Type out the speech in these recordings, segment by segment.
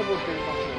would be possible.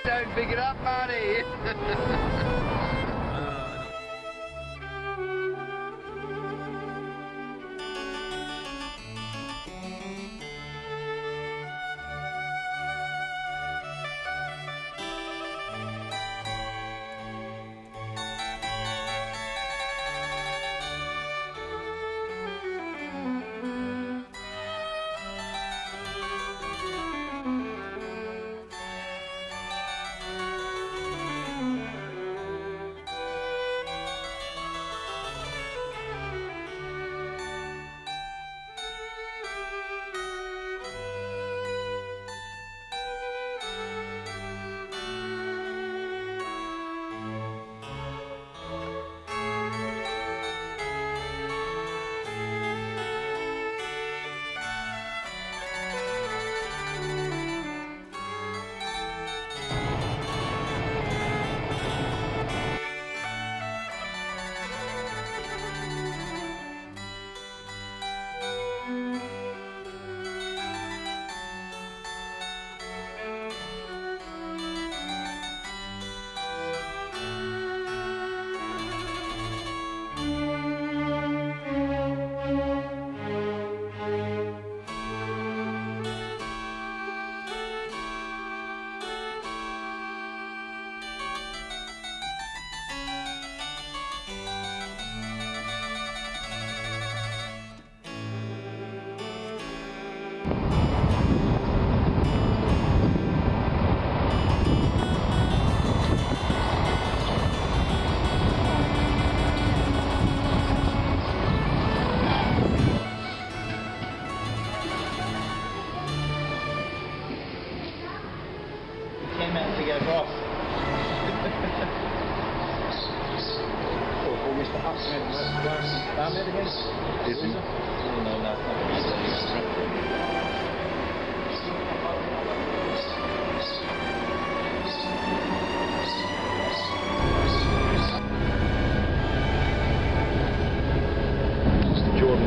Don't pick it up, Marty.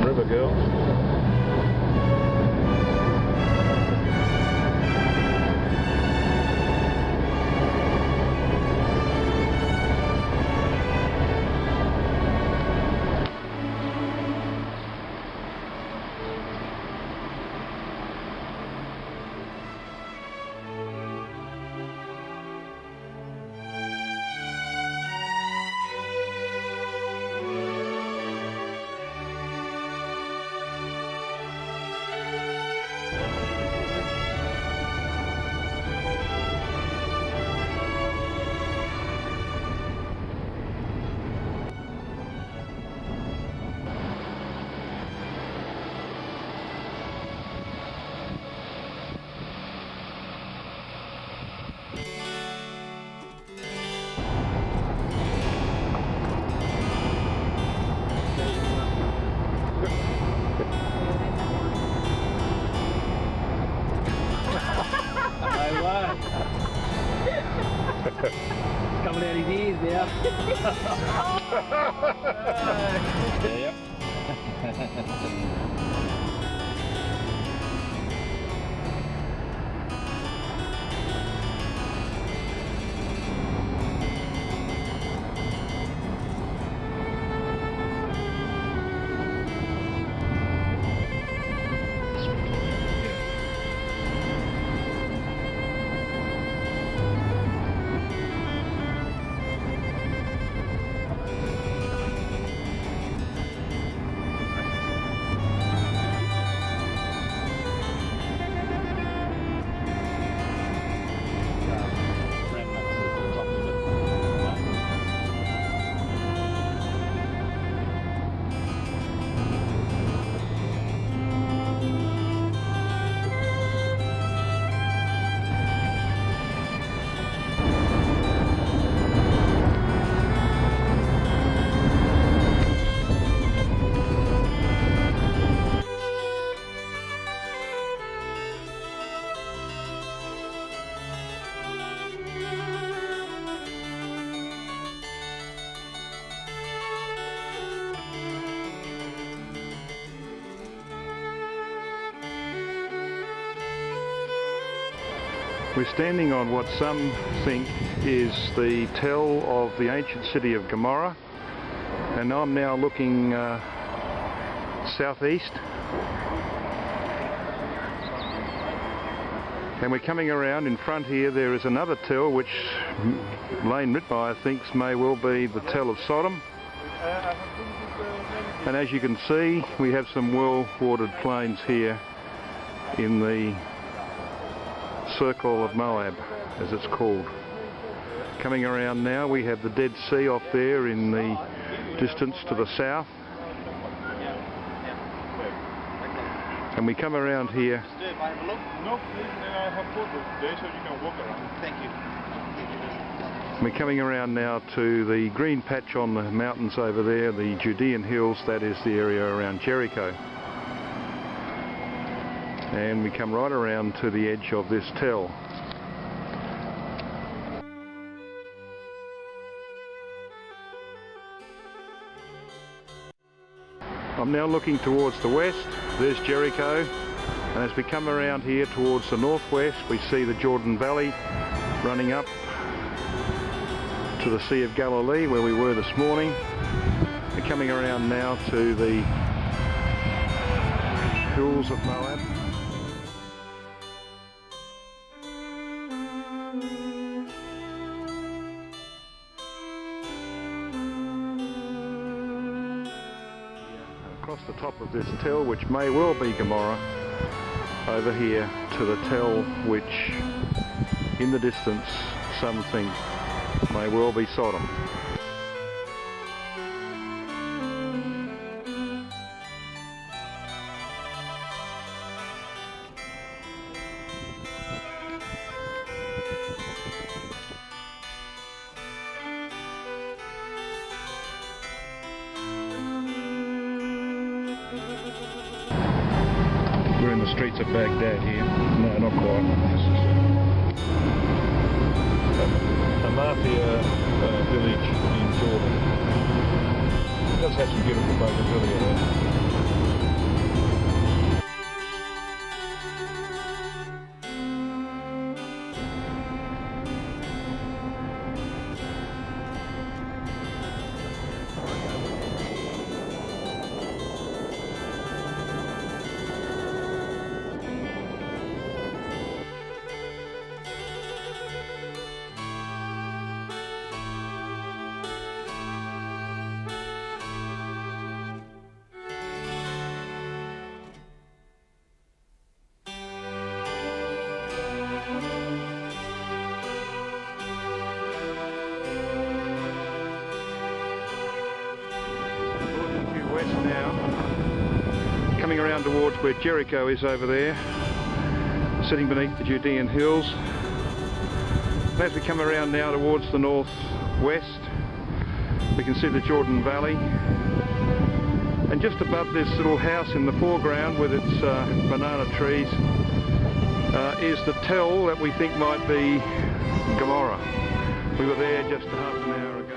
River girl. Coming out his ears now. Yep. We're standing on what some think is the tell of the ancient city of Gomorrah, and I'm now looking southeast, and we're coming around. In front here there is another tell which Lane Ritmeyer thinks may well be the tell of Sodom, and as you can see we have some well-watered plains here in the circle of Moab, as it's called. Coming around now we have the Dead Sea off there in the distance to the south, and we come around here. We're coming around now to the green patch on the mountains over there, the Judean hills. That is the area around Jericho. And we come right around to the edge of this tell. I'm now looking towards the west. There's Jericho, and as we come around here towards the northwest we see the Jordan Valley running up to the Sea of Galilee where we were this morning. We're coming around now to the hills of Moab. Across the top of this tell, which may well be Gomorrah, over here to the tell which in the distance some think may well be Sodom. We're in the streets of Baghdad here. No, not quite. This is a mafia village in Jordan. It does have some beautiful bougainvillea there. Now, coming around towards where Jericho is over there, sitting beneath the Judean hills. And as we come around now towards the northwest, we can see the Jordan Valley, and just above this little house in the foreground with its banana trees is the tell that we think might be Gomorrah. We were there just half an hour ago.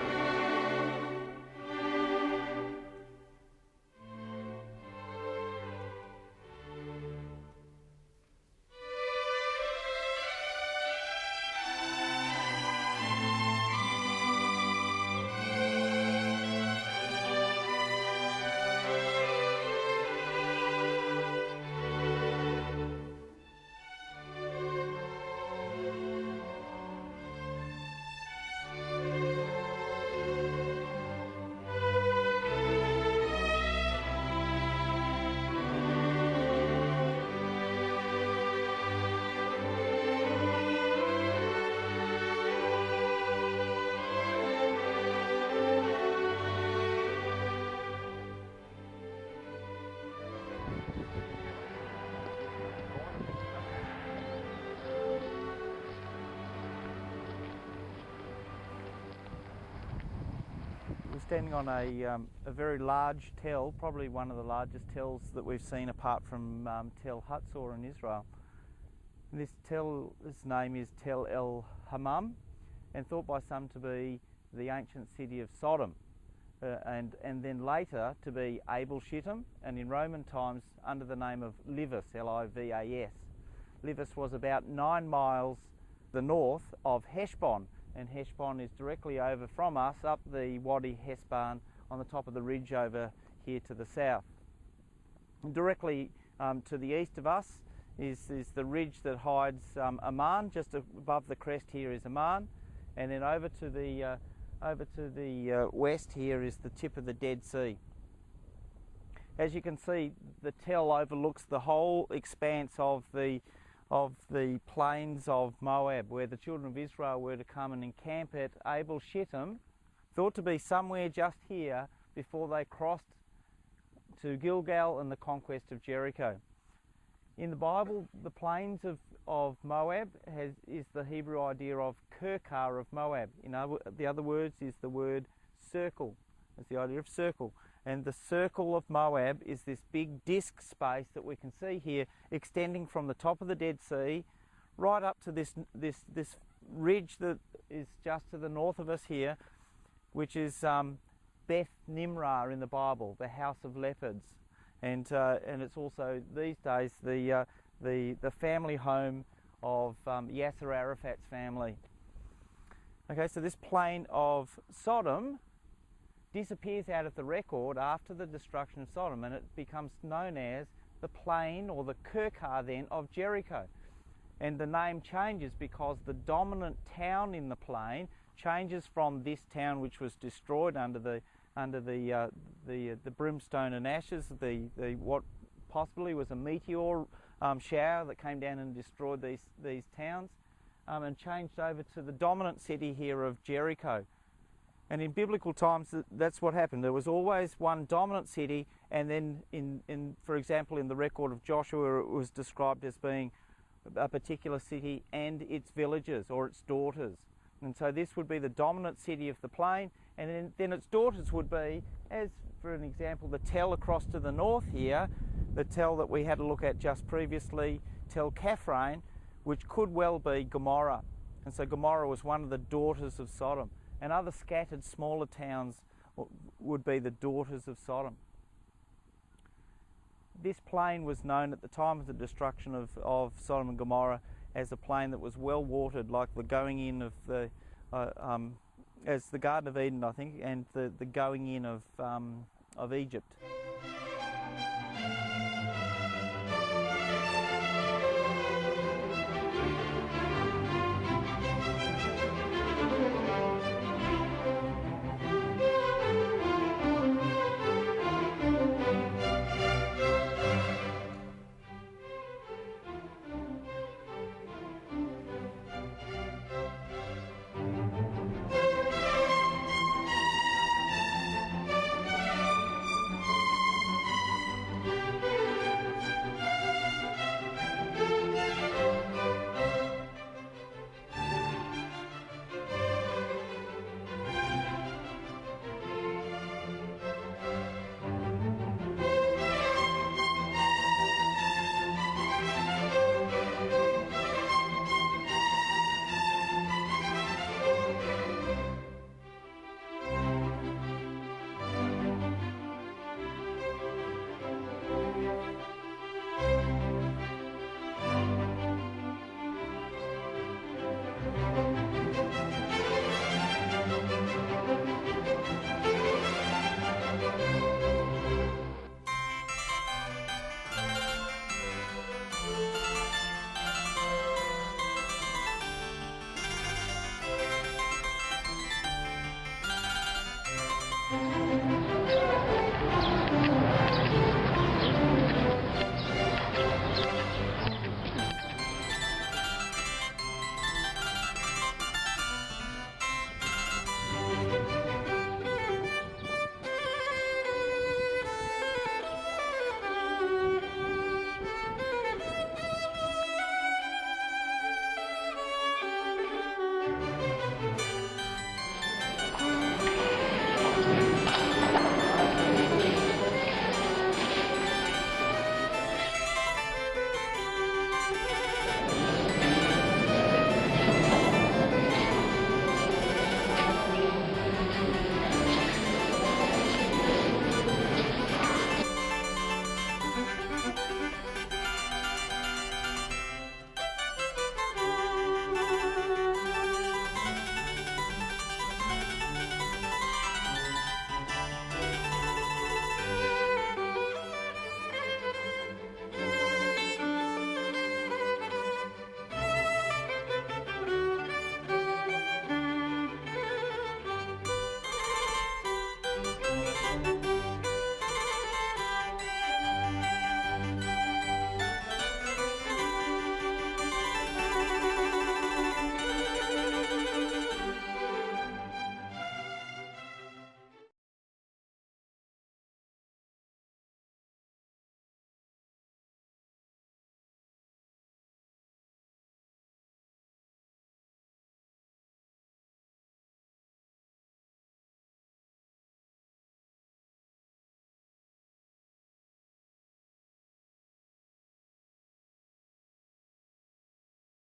standing on a very large tell, probably one of the largest tells that we've seen apart from Tel Hatzor in Israel. And this tell's name is Tel El Hammam, and thought by some to be the ancient city of Sodom, and then later to be Abel Shittim, and in Roman times under the name of Livas, L-I-V-A-S. Livas was about 9 miles the north of Heshbon, and Heshbon is directly over from us up the Wadi Hesban on the top of the ridge over here to the south. And directly to the east of us is the ridge that hides Amman. Just above the crest here is Amman, and then over to the west here is the tip of the Dead Sea. As you can see, the tell overlooks the whole expanse of the plains of Moab, where the children of Israel were to come and encamp at Abel Shittim, thought to be somewhere just here before they crossed to Gilgal and the conquest of Jericho. In the Bible, the plains of Moab is the Hebrew idea of Kirkar of Moab. The other words is the word circle. It's the idea of circle. And the circle of Moab is this big disc space that we can see here, extending from the top of the Dead Sea right up to this ridge that is just to the north of us here, which is Beth Nimrah in the Bible, the house of leopards. And it's also these days the family home of Yasser Arafat's family. Okay, so this plain of Sodom disappears out of the record after the destruction of Sodom, and it becomes known as the plain, or the Kirkar then, of Jericho. And the name changes because the dominant town in the plain changes from this town, which was destroyed under the brimstone and ashes, what possibly was a meteor shower that came down and destroyed these towns, and changed over to the dominant city here of Jericho. And in biblical times, that's what happened. There was always one dominant city, and then, for example, in the record of Joshua, it was described as being a particular city and its villages or its daughters. And so this would be the dominant city of the plain, and then its daughters would be, as for an example, the tell across to the north here, the tell that we had a look at just previously, Tel Kaphrain, which could well be Gomorrah. And so Gomorrah was one of the daughters of Sodom. And other scattered smaller towns would be the daughters of Sodom. This plain was known at the time of the destruction of Sodom and Gomorrah as a plain that was well watered, like the going in of as the Garden of Eden, I think, and the going in of Egypt.